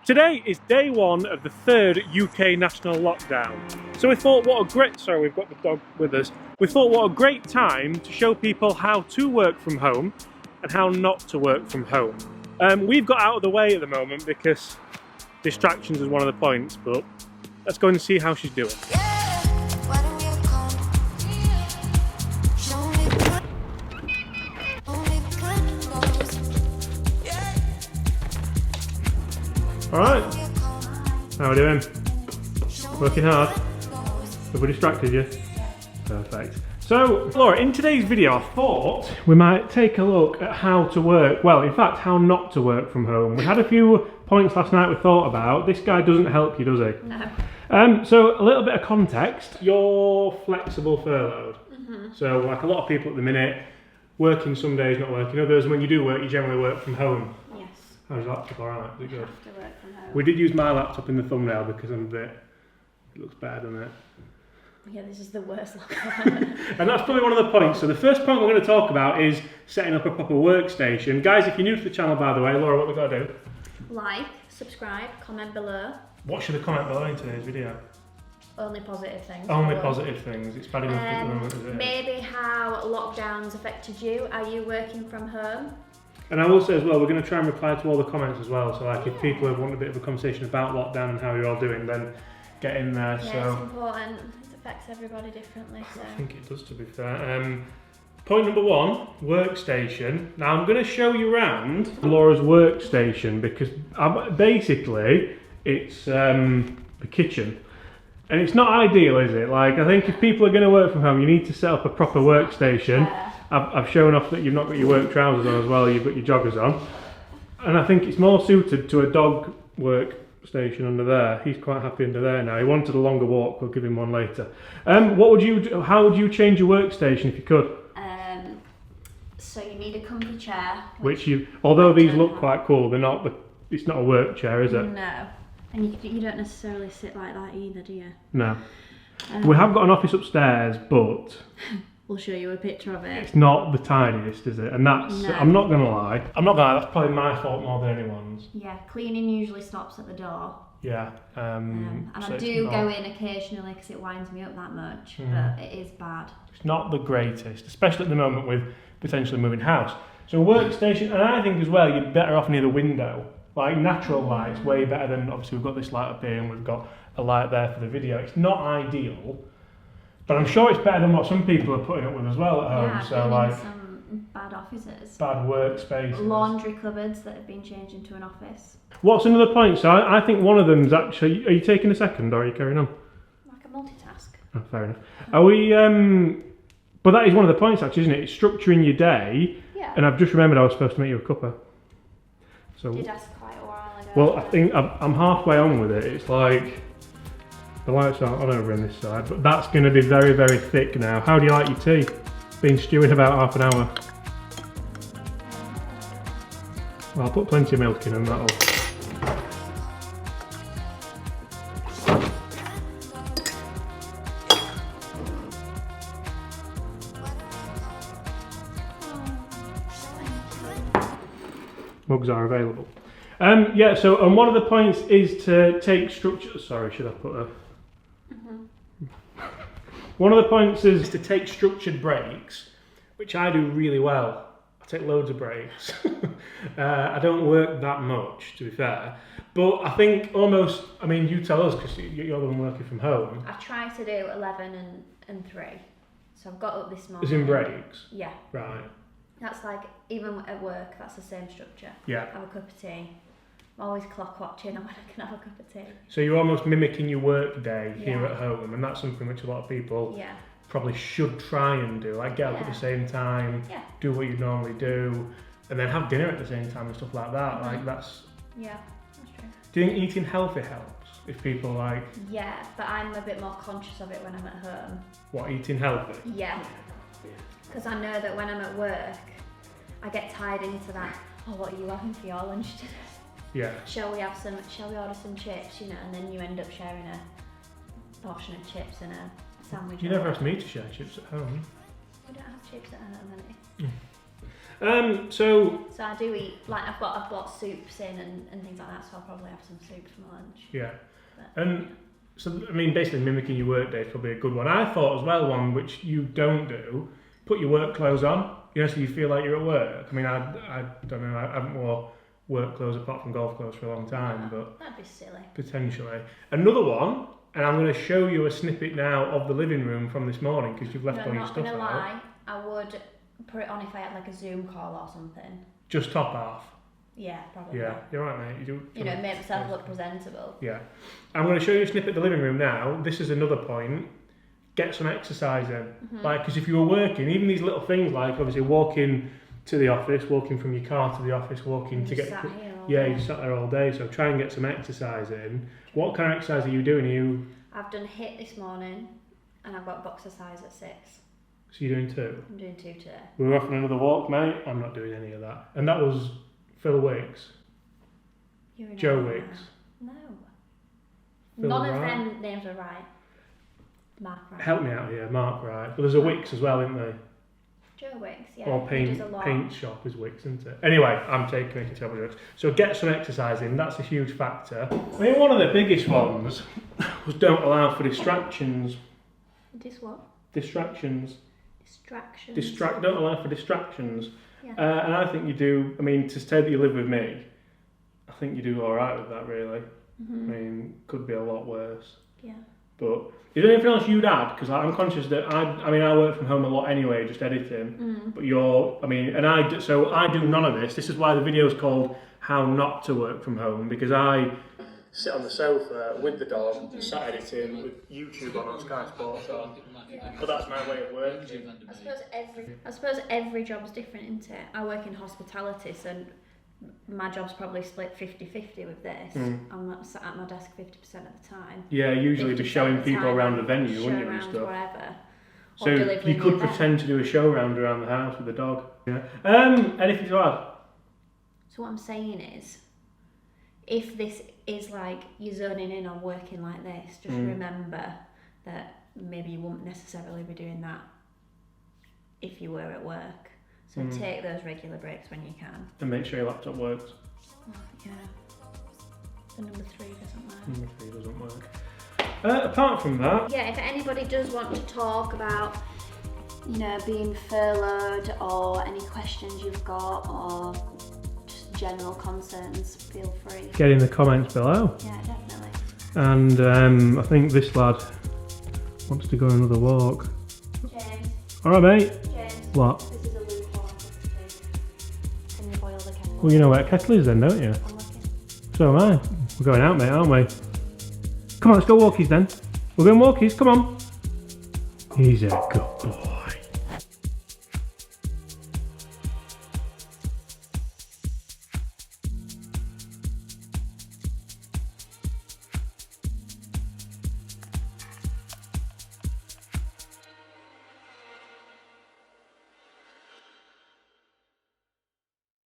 Today is day one of the third UK national lockdown. So we thought what a great, sorry we've got the dog with us, we thought what a great time to show people how to work from home and how not to work from home. We've got out of the way at the moment because distractions is one of the points, but let's go and see how she's doing. Alright, how are we doing? Working hard? Have we distracted you? Perfect. So, Laura, in today's video I thought we might take a look at how to work, well in fact how not to work from home. We had a few points last night we thought about. This guy doesn't help you, does he? No. So a little bit of context. You're flexible furloughed. So like a lot of people at the minute, working some days, not working others. When you do work, you generally work from home. Yes. How's your laptop? Alright, is it good? I have to work from home. We did use my laptop in the thumbnail because I'm a bit, it looks better, doesn't it? Yeah, this is the worst laptop ever. And that's probably one of the points. So the first point we're going to talk about is setting up a proper workstation. Guys, if you're new to the channel, by the way, Laura, what we've got to do? Like, subscribe, comment below. What should the comment below in today's video? Only positive things. Only positive things. It's bad enough at the moment, is it? Maybe how lockdowns affected you. Are you working from home? And I will say as well, we're going to try and reply to all the comments as well. So like if people want a bit of a conversation about lockdown and how you're all doing, then get in there. Yeah, so it's important. It affects everybody differently. So. I think it does, to be fair. Point number one, workstation. Now I'm going to show you around Laura's workstation because basically it's the kitchen. And it's not ideal, is it? Like, I think if people are going to work from home, you need to set up a proper workstation. I've shown off that you've not got your work trousers on as well, you've got your joggers on. And I think it's more suited to a dog workstation under there. He's quite happy under there now. He wanted a longer walk, we'll give him one later. What would you do, how would you change your workstation if you could? So you need a comfy chair. Which you, although these look quite cool, they're not, it's not a work chair, is it? No. And you don't necessarily sit like that either, do you? No. We have got an office upstairs, but we'll show you a picture of it. it's not the tidiest, is it? And that's, No. I'm not going to lie, that's probably my fault more than anyone's. Yeah, cleaning usually stops at the door. Yeah. And so I do go in occasionally because it winds me up that much, but it is bad. It's not the greatest, especially at the moment with potentially moving house. So workstation, and I think as well, you're better off near the window. Like natural light's way better than, obviously we've got this light up here and we've got a light there for the video. It's not ideal, but I'm sure it's better than what some people are putting up with as well at home. Yeah, so like some bad offices. Bad workspaces. Laundry cupboards that have been changed into an office. What's another point? So I think one of them's actually, are you taking a second or are you carrying on? Like a multitask. Oh, fair enough. Are we, but that is one of the points actually, isn't it? It's structuring your day. Yeah. And I've just remembered I was supposed to make you a cuppa. So, did ask quite a while ago. well, I think I'm halfway on with it. It's like, the lights aren't on over on this side, but that's going to be very, very thick now. How do you like your tea? Been stewing about half an hour. Well, I'll put plenty of milk in and that'll... Mugs are available. Yeah, so and one of the points is to take structure. Sorry, should I put a? One of the points is to take structured breaks, which I do really well. I take loads of breaks. I don't work that much, to be fair, but I think almost. I mean, you tell us because you're the one working from home. I try to do 11 and 3, so I've got up this morning. As in breaks. Yeah. Right. That's like, even at work, that's the same structure. Yeah. Have a cup of tea. I'm always clock watching when I can have a cup of tea. So you're almost mimicking your work day here at home, and that's something which a lot of people probably should try and do. Like get up at the same time, do what you normally do, and then have dinner at the same time and stuff like that. Like that's... Yeah, that's true. Do you think eating healthy helps? If people like... Yeah, but I'm a bit more conscious of it when I'm at home. What, eating healthy? Yeah. Because I know that when I'm at work, I get tied into that, oh, what are you having for your lunch today? Yeah. Shall we order some chips, you know, and then you end up sharing a portion of chips and a sandwich. You never asked me to share chips at home. We don't have chips at home, honey. So I do eat, like I've bought soups in and things like that, so I'll probably have some soup for my lunch. yeah. But, So, I mean, basically mimicking your work day is probably a good one. I thought as well, one which you don't do, put your work clothes on, so you feel like you're at work. I mean, I don't know, I haven't wore work clothes apart from golf clothes for a long time, but that'd be silly. potentially. Another one, and I'm going to show you a snippet now of the living room from this morning because you've left all your stuff out. I'm not going to lie, I would put it on if I had like a Zoom call or something. Just top half. Yeah, probably. Yeah, not. you're right, mate. You make myself look presentable. Yeah. I'm going to show you a snippet of the living room now. This is another point. Get some exercise in. Like, because if you were working, even these little things like obviously walking to the office, walking from your car to the office, walking to get... Sat here all yeah, day. you sat there all day, so try and get some exercise in. What kind of exercise are you doing? I've done HIIT this morning, and I've got boxer size at 6. So you're doing 2? I'm doing 2 today. We were off on another walk, mate. I'm not doing any of that. And that was Phil Wicks. You're in Joe it Wicks. now. No. Phil None of Wright. them names are right. Mark Wright. Help me out here, Mark Wright. But there's a Wicks as well, isn't there? Joe Wicks, yeah. Or he does paint, a lot. paint shop is Wicks, isn't it? Anyway, I'm making terrible jokes. So get some exercise in, that's a huge factor. I mean, one of the biggest ones was don't allow for distractions. This what? Distractions. Distractions. Don't allow for distractions. Yeah. And I think you do, I mean, to say that you live with me, I think you do alright with that, really. I mean, could be a lot worse. Yeah. But is there anything else you'd add? Because I'm conscious that I work from home a lot anyway, just editing. But so I do none of this. This is why the video is called "How Not to Work from Home," because I sit on the sofa with the dog, sat editing with YouTube on Sky Sports on. But that's my way of working. I suppose every job's different, isn't it? I work in hospitality, so my job's probably split 50-50 with this. I'm not sat at my desk 50% of the time. Yeah, usually just showing people around the venue, wouldn't you, and stuff. Whatever. So you could pretend to do a show round around the house with the dog. Yeah. Anything to add? So what I'm saying is, if this is like you're zoning in on working like this, just remember that maybe you wouldn't necessarily be doing that if you were at work. So take those regular breaks when you can. And make sure your laptop works. Oh, yeah. The number 3 doesn't work. Number 3 doesn't work. Apart from that... Yeah, if anybody does want to talk about, being furloughed or any questions you've got or just general concerns, feel free. Get in the comments below. Yeah, definitely. And I think this lad wants to go on another walk. James. Alright, mate. James. What? This is a loophole. Can you boil the kettle? Well, you know where a kettle is then, don't you? I'm looking. So am I. We're going out, mate, aren't we? Come on, let's go walkies then. We're going walkies, come on. He's a good boy.